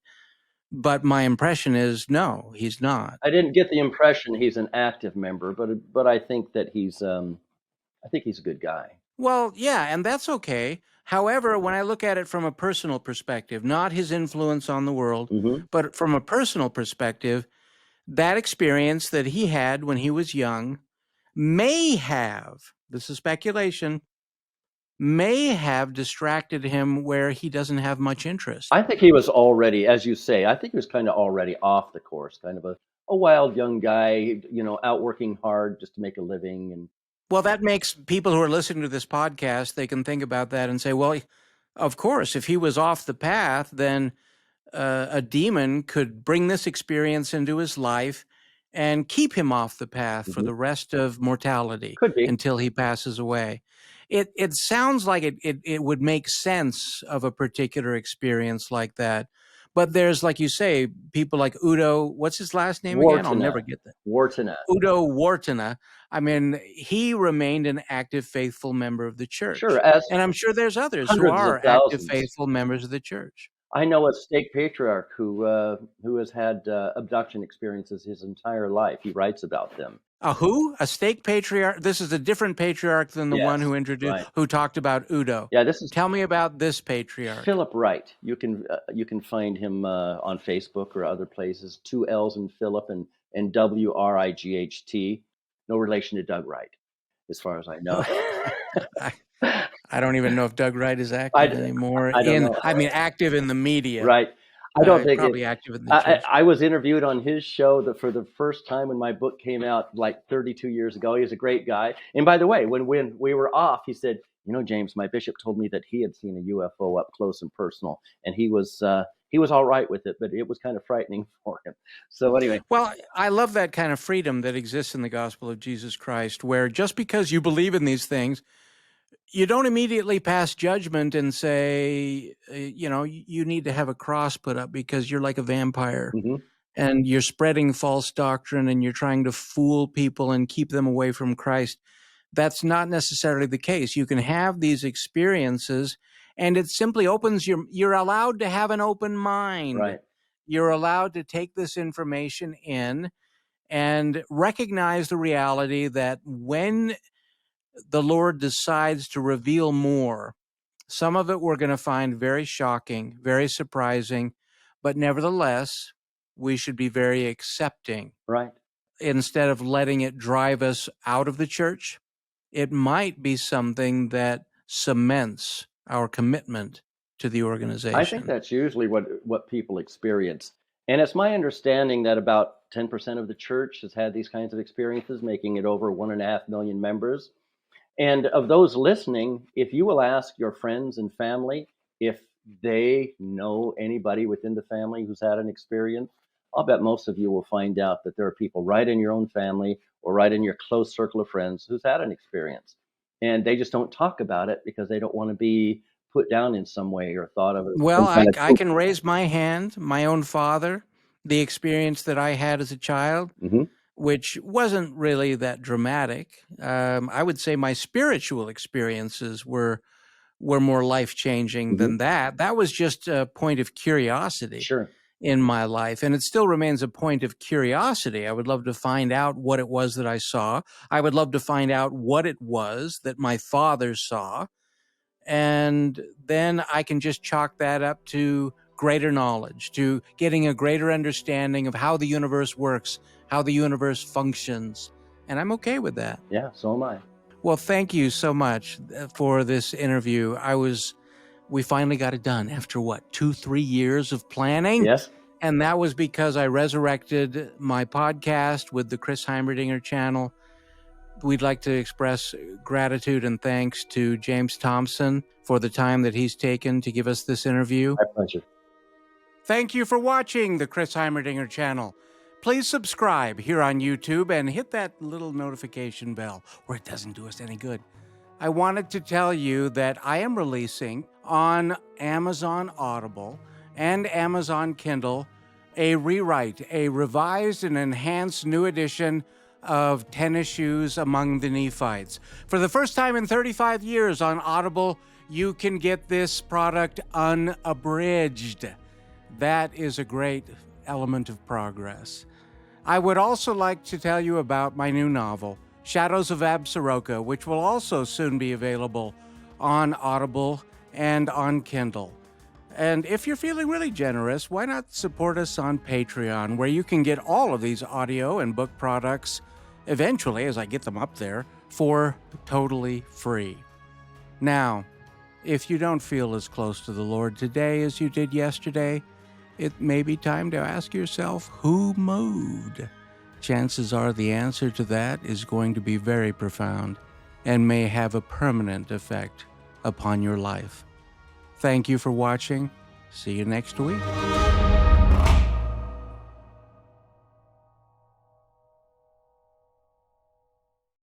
But my impression is, no, he's not. I didn't get the impression he's an active member, but I think that he's a good guy. Well, yeah, and that's okay. However, when I look at it from a personal perspective, not his influence on the world, but from a personal perspective, that experience that he had when he was young may have, this is speculation, may have distracted him where he doesn't have much interest. I think he was already, as you say, I think he was kind of already off the course, kind of a wild young guy, out working hard just to make a living. And well, that makes people who are listening to this podcast, they can think about that and say, well, of course, if he was off the path, then a demon could bring this experience into his life and keep him off the path for the rest of mortality. Could be. Until he passes away. It sounds like it would make sense of a particular experience like that. But there's, like you say, people like Udo, what's his last name again? I'll never get that. Wartina. Udo Wartina. I mean, he remained an active, faithful member of the Sure, church. as And I'm sure there's others who hundreds of are active, thousands. faithful members of the church. I know a stake patriarch who has had abduction experiences his entire life. He writes about them. A who? A stake patriarch? This is a different patriarch than the one Yes, who right. who talked about Udo. Yeah, this is Tell me about this patriarch. Philip Wright. You can find him on Facebook or other places. 2 L's in Philip and Wright. No relation to Doug Wright, as far as I know. I don't even know if Doug Wright is active anymore. I don't know. I mean, active in the media. Right. I don't think probably active in the church. I was interviewed on his show for the first time when my book came out like 32 years ago. He's a great guy. And by the way, when we were off, he said, "You know, James, my bishop told me that he had seen a UFO up close and personal, and he was all right with it, but it was kind of frightening for him." So anyway. Well, I love that kind of freedom that exists in the gospel of Jesus Christ, where just because you believe in these things, you don't immediately pass judgment and say, you need to have a cross put up because you're like a vampire and you're spreading false doctrine and you're trying to fool people and keep them away from Christ. That's not necessarily the case. You can have these experiences and it simply opens you're allowed to have an open mind. Right. You're allowed to take this information in and recognize the reality that when the Lord decides to reveal more, some of it we're going to find very shocking, very surprising, but nevertheless, we should be very accepting. Right. Instead of letting it drive us out of the church, it might be something that cements our commitment to the organization. I think that's usually what people experience. And it's my understanding that about 10% of the church has had these kinds of experiences, making it over 1.5 million members. And of those listening, if you will ask your friends and family if they know anybody within the family who's had an experience, I'll bet most of you will find out that there are people right in your own family or right in your close circle of friends who's had an experience. And they just don't talk about it because they don't want to be put down in some way or thought of it. Well, I can raise my hand. My own father, the experience that I had as a child, which wasn't really that dramatic. I would say my spiritual experiences were more life-changing than that. That was just a point of curiosity in my life, and it still remains a point of curiosity. I would love to find out what it was that I saw. I would love to find out what it was that my father saw, and then I can just chalk that up to greater knowledge, to getting a greater understanding of how the universe works, how the universe functions. And I'm okay with that. Yeah, so am I. Well, thank you so much for this interview. We finally got it done after 2-3 years of planning? Yes. And that was because I resurrected my podcast with the Chris Heimerdinger channel. We'd like to express gratitude and thanks to James Thompson for the time that he's taken to give us this interview. My pleasure. Thank you for watching the Chris Heimerdinger channel. Please subscribe here on YouTube and hit that little notification bell, or it doesn't do us any good. I wanted to tell you that I am releasing on Amazon Audible and Amazon Kindle a rewrite, a revised and enhanced new edition of 10 Issues Among the Nephites. For the first time in 35 years on Audible, you can get this product unabridged. That is a great element of progress. I would also like to tell you about my new novel, Shadows of Absaroka, which will also soon be available on Audible and on Kindle. And if you're feeling really generous, why not support us on Patreon, where you can get all of these audio and book products, eventually, as I get them up there, for totally free. Now, if you don't feel as close to the Lord today as you did yesterday, it may be time to ask yourself, who moved? Chances are the answer to that is going to be very profound and may have a permanent effect upon your life. Thank you for watching. See you next week.